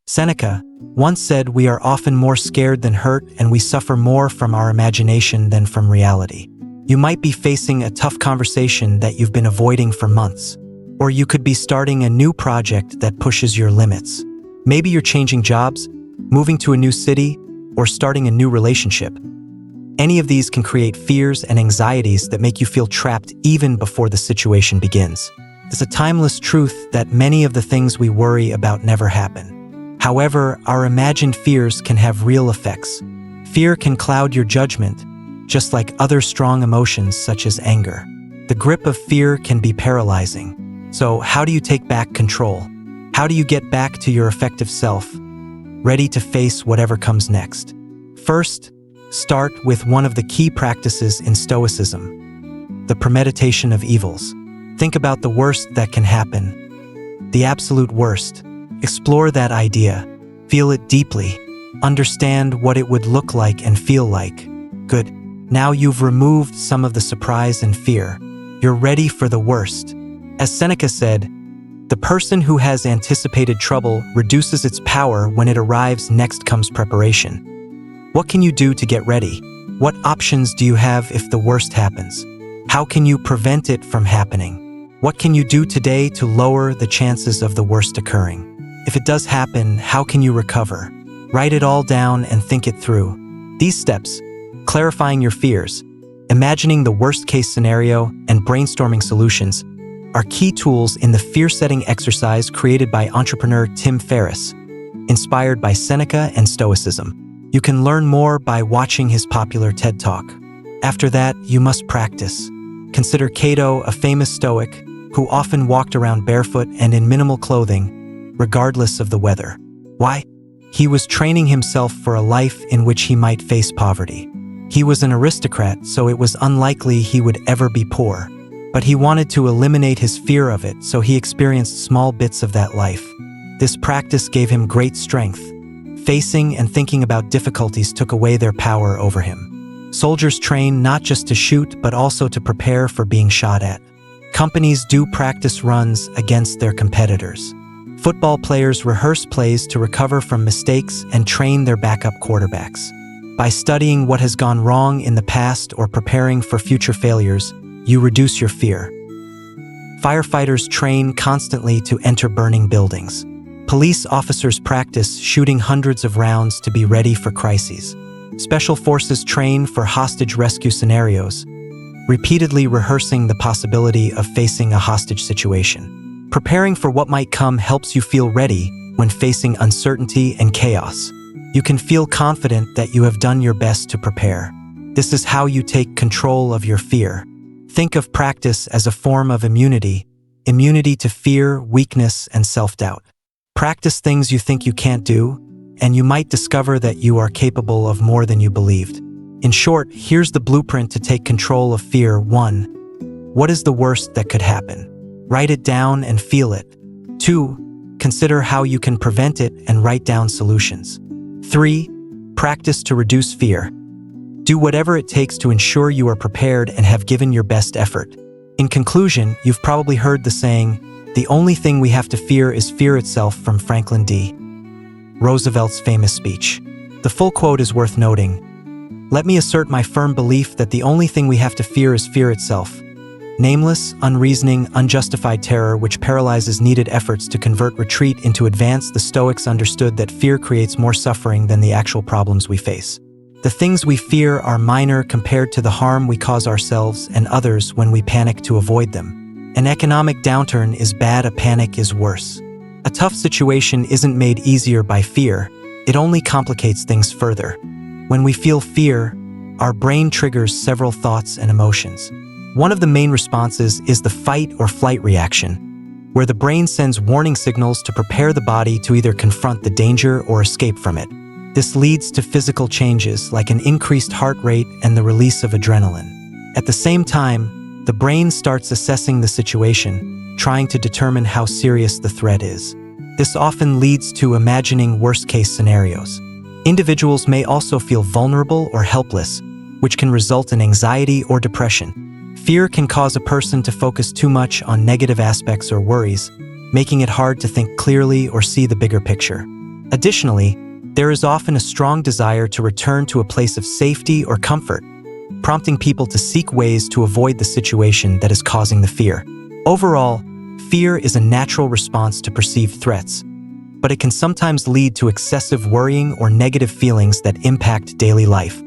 Seneca once said, "We are often more scared than hurt, and we suffer more from our imagination than from reality." You might be facing a tough conversation that you've been avoiding for months, or you could be starting a new project that pushes your limits. Maybe you're changing jobs, moving to a new city, or starting a new relationship. Any of these can create fears and anxieties that make you feel trapped even before the situation begins. It's a timeless truth that many of the things we worry about never happen. However, our imagined fears can have real effects. Fear can cloud your judgment, just like other strong emotions such as anger. The grip of fear can be paralyzing. So, how do you take back control? How do you get back to your effective self, ready to face whatever comes next? First, start with one of the key practices in Stoicism, the premeditation of evils. Think about the worst that can happen, the absolute worst. Explore that idea, feel it deeply, understand what it would look like and feel like. Good. Now you've removed some of the surprise and fear. You're ready for the worst. As Seneca said, the person who has anticipated trouble reduces its power. When it arrives, next comes preparation. What can you do to get ready? What options do you have if the worst happens? How can you prevent it from happening? What can you do today to lower the chances of the worst occurring? If it does happen, how can you recover? Write it all down and think it through. These steps, clarifying your fears, imagining the worst-case scenario, and brainstorming solutions, are key tools in the fear-setting exercise created by entrepreneur Tim Ferriss, inspired by Seneca and Stoicism. You can learn more by watching his popular TED Talk. After that, you must practice. Consider Cato, a famous Stoic, who often walked around barefoot and in minimal clothing, regardless of the weather. Why? He was training himself for a life in which he might face poverty. He was an aristocrat, so it was unlikely he would ever be poor. But he wanted to eliminate his fear of it, so he experienced small bits of that life. This practice gave him great strength. Facing and thinking about difficulties took away their power over him. Soldiers train not just to shoot, but also to prepare for being shot at. Companies do practice runs against their competitors. Football players rehearse plays to recover from mistakes and train their backup quarterbacks. By studying what has gone wrong in the past or preparing for future failures, you reduce your fear. Firefighters train constantly to enter burning buildings. Police officers practice shooting hundreds of rounds to be ready for crises. Special forces train for hostage rescue scenarios, repeatedly rehearsing the possibility of facing a hostage situation. Preparing for what might come helps you feel ready when facing uncertainty and chaos. You can feel confident that you have done your best to prepare. This is how you take control of your fear. Think of practice as a form of immunity to fear, weakness, and self-doubt. Practice things you think you can't do, and you might discover that you are capable of more than you believed. In short, here's the blueprint to take control of fear. 1. What is the worst that could happen? Write it down and feel it. 2. Consider how you can prevent it and write down solutions. 3. Practice to reduce fear. Do whatever it takes to ensure you are prepared and have given your best effort. In conclusion, you've probably heard the saying, "The only thing we have to fear is fear itself," from Franklin D. Roosevelt's famous speech. The full quote is worth noting. "Let me assert my firm belief that the only thing we have to fear is fear itself. Nameless, unreasoning, unjustified terror which paralyzes needed efforts to convert retreat into advance." The Stoics understood that fear creates more suffering than the actual problems we face. The things we fear are minor compared to the harm we cause ourselves and others when we panic to avoid them. An economic downturn is bad, a panic is worse. A tough situation isn't made easier by fear, it only complicates things further. When we feel fear, our brain triggers several thoughts and emotions. One of the main responses is the fight or flight reaction, where the brain sends warning signals to prepare the body to either confront the danger or escape from it. This leads to physical changes like an increased heart rate and the release of adrenaline. At the same time, the brain starts assessing the situation, trying to determine how serious the threat is. This often leads to imagining worst-case scenarios. Individuals may also feel vulnerable or helpless, which can result in anxiety or depression. Fear can cause a person to focus too much on negative aspects or worries, making it hard to think clearly or see the bigger picture. Additionally, there is often a strong desire to return to a place of safety or comfort, prompting people to seek ways to avoid the situation that is causing the fear. Overall, fear is a natural response to perceived threats, but it can sometimes lead to excessive worrying or negative feelings that impact daily life.